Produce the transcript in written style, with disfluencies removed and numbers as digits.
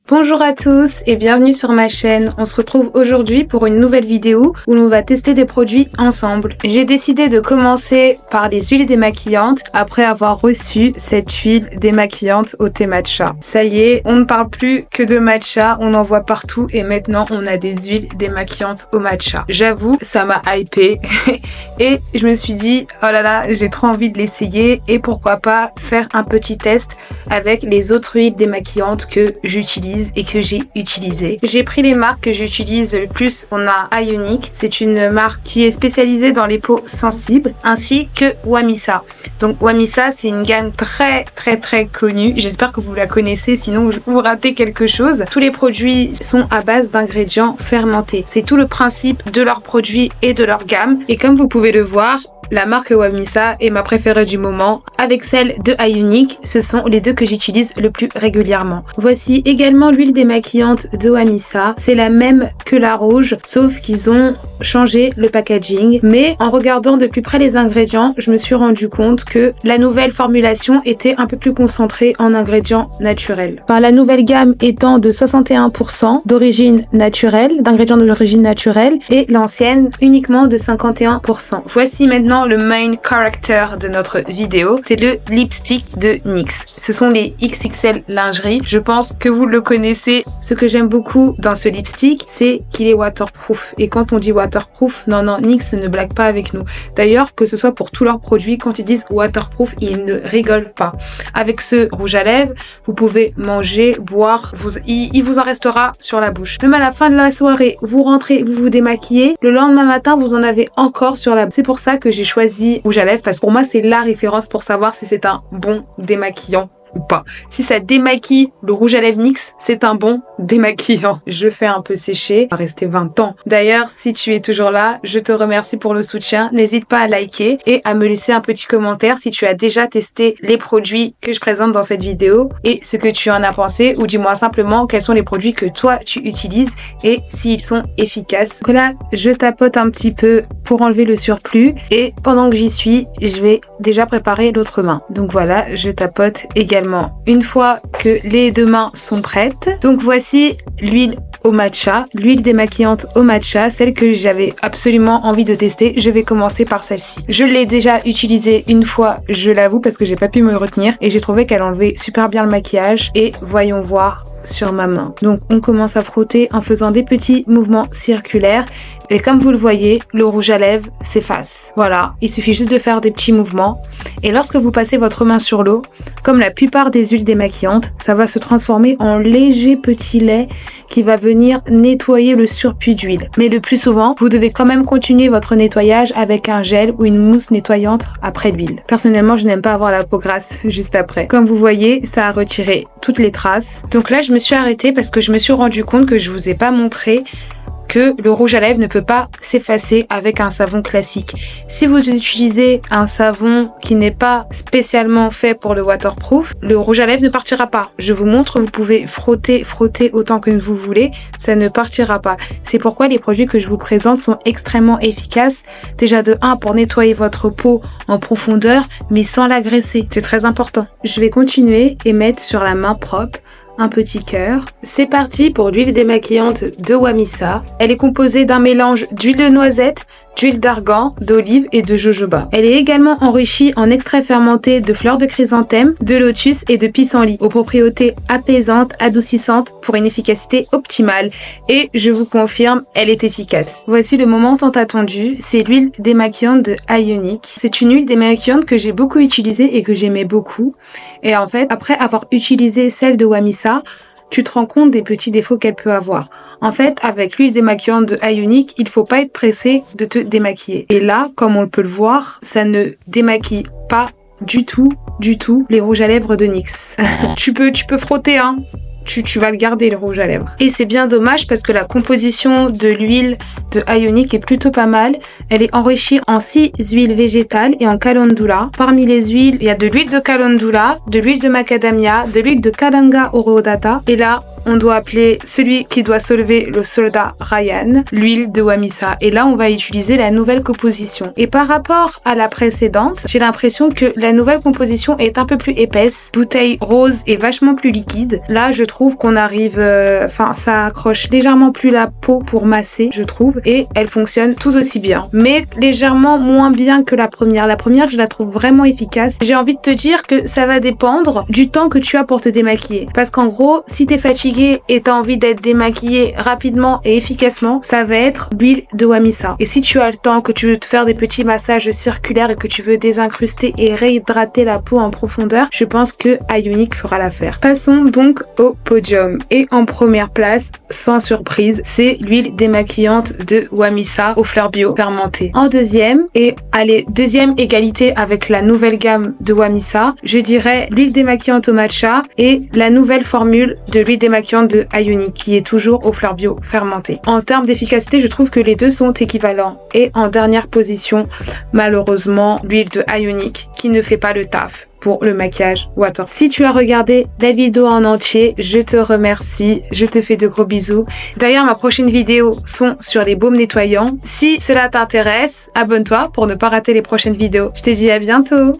Bonjour à tous et bienvenue sur ma chaîne. On se retrouve aujourd'hui pour une nouvelle vidéo où l'on va tester des produits ensemble. J'ai décidé de commencer par les huiles démaquillantes après avoir reçu cette huile démaquillante au thé matcha. Ça y est, on ne parle plus que de matcha, on en voit partout et maintenant on a des huiles démaquillantes au matcha. J'avoue, ça m'a hypé et je me suis dit, oh là là, j'ai trop envie de l'essayer et pourquoi pas faire un petit test avec les autres huiles démaquillantes que j'utilise et que j'ai utilisé. J'ai pris les marques que j'utilise le plus. On a Ionic, c'est une marque qui est spécialisée dans les peaux sensibles, ainsi que Wamisa. Donc Wamisa, c'est une gamme très connue. J'espère que vous la connaissez, sinon vous ratez quelque chose. Tous les produits sont à base d'ingrédients fermentés. C'est tout le principe de leurs produits et de leur gamme. Et comme vous pouvez le voir, la marque Wamisa est ma préférée du moment. Avec celle de Ionic, ce sont les deux que j'utilise le plus régulièrement. Voici également l'huile démaquillante de Wamisa. C'est la même que la rouge, sauf qu'ils ont changé le packaging. Mais en regardant de plus près les ingrédients, je me suis rendu compte que la nouvelle formulation était un peu plus concentrée en ingrédients naturels. Enfin, la nouvelle gamme étant de 61% d'origine naturelle, d'ingrédients d'origine naturelle, et l'ancienne uniquement de 51%. Voici maintenant le main character de notre vidéo, c'est le lipstick de NYX. Ce sont les XXL lingerie. Je pense que vous le connaissez. Ce que j'aime beaucoup dans ce lipstick, c'est qu'il est waterproof. Et quand on dit waterproof, non, NYX ne blague pas avec nous. D'ailleurs, que ce soit pour tous leurs produits, quand ils disent waterproof, ils ne rigolent pas. Avec ce rouge à lèvres, vous pouvez manger, boire, il vous en restera sur la bouche. Même à la fin de la soirée, vous rentrez, vous vous démaquillez, le lendemain matin, vous en avez encore sur la bouche. C'est pour ça que j'ai choisi rouge à lèvres, parce que pour moi, c'est la référence pour savoir si c'est un bon démaquillant ou pas. Si ça démaquille le rouge à lèvres NYX, c'est un bon démaquillant. Je fais un peu sécher, ça va rester 20 ans. D'ailleurs, si tu es toujours là, je te remercie pour le soutien. N'hésite pas à liker et à me laisser un petit commentaire si tu as déjà testé les produits que je présente dans cette vidéo et ce que tu en as pensé, ou dis-moi simplement quels sont les produits que toi tu utilises et s'ils sont efficaces. Donc là, je tapote un petit peu pour enlever le surplus et pendant que j'y suis, je vais déjà préparer l'autre main. Donc voilà, je tapote également une fois que les deux mains sont prêtes. Donc voici l'huile au matcha, l'huile démaquillante au matcha, celle que j'avais absolument envie de tester. Je vais commencer par celle-ci. Je l'ai déjà utilisée une fois, je l'avoue, parce que j'ai pas pu me retenir et j'ai trouvé qu'elle enlevait super bien le maquillage. Et voyons voir sur ma main. Donc on commence à frotter en faisant des petits mouvements circulaires. Et comme vous le voyez, le rouge à lèvres s'efface. Voilà, il suffit juste de faire des petits mouvements. Et lorsque vous passez votre main sur l'eau, comme la plupart des huiles démaquillantes, ça va se transformer en léger petit lait qui va venir nettoyer le surplus d'huile. Mais le plus souvent, vous devez quand même continuer votre nettoyage avec un gel ou une mousse nettoyante après l'huile. Personnellement, je n'aime pas avoir la peau grasse juste après. Comme vous voyez, ça a retiré toutes les traces. Donc là, je me suis arrêtée parce que je me suis rendu compte que je vous ai pas montré que le rouge à lèvres ne peut pas s'effacer avec un savon classique. Si vous utilisez un savon qui n'est pas spécialement fait pour le waterproof, le rouge à lèvres ne partira pas. Je vous montre, vous pouvez frotter autant que vous voulez, ça ne partira pas. C'est pourquoi les produits que je vous présente sont extrêmement efficaces. Déjà de 1 pour nettoyer votre peau en profondeur, mais sans l'agresser. C'est très important. Je vais continuer et mettre sur la main propre un petit cœur. C'est parti pour l'huile démaquillante de Wamisa. Elle est composée d'un mélange d'huile de noisette, d'huile d'argan, d'olive et de jojoba. Elle est également enrichie en extrait fermenté de fleurs de chrysanthème, de lotus et de pissenlit, aux propriétés apaisantes, adoucissantes pour une efficacité optimale. Et je vous confirme, elle est efficace. Voici le moment tant attendu, c'est l'huile démaquillante de Ionic. C'est une huile démaquillante que j'ai beaucoup utilisée et que j'aimais beaucoup. Et en fait, après avoir utilisé celle de Wamisa, tu te rends compte des petits défauts qu'elle peut avoir. En fait, avec l'huile démaquillante de Ionic, il faut pas être pressé de te démaquiller. Et là, comme on peut le voir, ça ne démaquille pas du tout les rouges à lèvres de NYX. tu peux frotter, hein. Tu vas le garder, le rouge à lèvres. Et c'est bien dommage parce que la composition de l'huile de Ionic est plutôt pas mal. Elle est enrichie en 6 huiles végétales et en calendula. Parmi les huiles, il y a de l'huile de calendula, de l'huile de macadamia, de l'huile de kalanga oroodata. Et là, on doit appeler celui qui doit soulever le soldat Ryan, l'huile de Wamisa. Et là, on va utiliser la nouvelle composition. Et par rapport à la précédente, j'ai l'impression que la nouvelle composition est un peu plus épaisse. Bouteille rose est vachement plus liquide. Là, je trouve qu'on arrive... ça accroche légèrement plus la peau pour masser, je trouve. Et elle fonctionne tout aussi bien. Mais légèrement moins bien que la première. La première, je la trouve vraiment efficace. J'ai envie de te dire que ça va dépendre du temps que tu as pour te démaquiller. Parce qu'en gros, si t'es fatigué et t'as envie d'être démaquillé rapidement et efficacement, ça va être l'huile de Wamisa. Et si tu as le temps, que tu veux te faire des petits massages circulaires et que tu veux désincruster et réhydrater la peau en profondeur, je pense que Ionic fera l'affaire. Passons donc au podium. Et en première place, sans surprise, c'est l'huile démaquillante de Wamisa aux fleurs bio fermentées. En deuxième, et allez, deuxième égalité avec la nouvelle gamme de Wamisa, je dirais l'huile démaquillante au matcha et la nouvelle formule de l'huile démaquillante de Ionic qui est toujours aux fleurs bio fermentées. En termes d'efficacité, je trouve que les deux sont équivalents. Et en dernière position, malheureusement, l'huile de Ionic qui ne fait pas le taf pour le maquillage water. Si tu as regardé la vidéo en entier, je te remercie, je te fais de gros bisous. D'ailleurs, ma prochaine vidéo sont sur les baumes nettoyants. Si cela t'intéresse, abonne-toi pour ne pas rater les prochaines vidéos. Je te dis à bientôt.